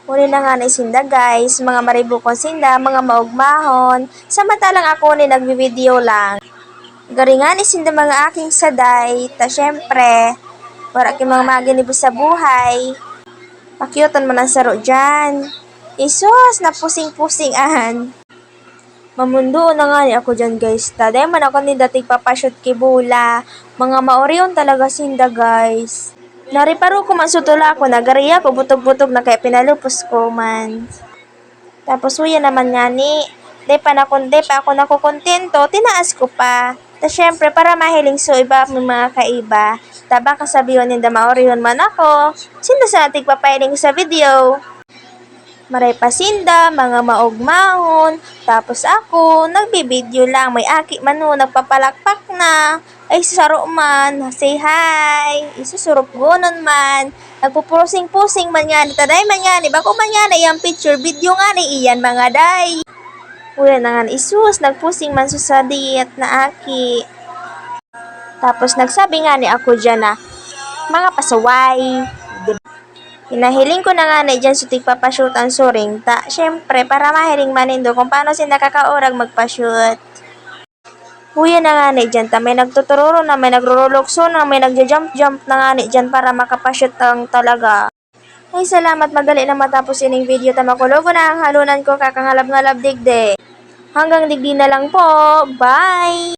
Uli na nga ni sinda guys, mga maribukon sinda, mga maugmahon. Samantalang ako ni nagbi-video lang. Garingan ni sinda mga aking saday, ta syempre, wala ki mga maginibus sa buhay. Pakyutan man ang saro dyan. Isos, na pusing-pusingan. Mamundo na nga ni ako dyan guys. Taday man ako ni dating papashoot kibula. Mga maoriyon talaga sinda guys. Nariparo ko man sutula ako, nagariya ko, butog-butog na kaya pinalupos ko man. Tapos huya naman nga ni, de pa ako nakukontento, tinaas ko pa. Ta syempre, para mahiling so iba ng mga kaiba. Taba kasabihan ninda maoriyon man ako, sinda sa ating papailing sa video. Maray pasinda, mga maugmahon, tapos ako, nagbibideo lang, may aki man no, nagpapalakpak na, ay saro man, say hi, isusurop gonon man, nagpupusing-pusing man nga ni, taday man nga ni, bako man nga na iyang picture, video nga ni iyan mga day. Ulan na nga isus, nagpusing man sa diet na aki. Tapos nagsabi nga ni ako dyan na, mga pasaway, hinahiling ko na nga na dyan sa tigpapashoot ang suring ta. Syempre, para mahiling manindo kung paano sila nakakaurag magpashoot. Huya na nga na dyan ta. May nagtutururo na, may nagrurulokso na, may nagja-jump-jump na nga na dyan para makapashoot ang talaga. Ay, salamat. Madali na matapos ining video. Tamakulogo na ang halunan ko. Kakangalab-ngalab digde. Hanggang digdi na lang po. Bye!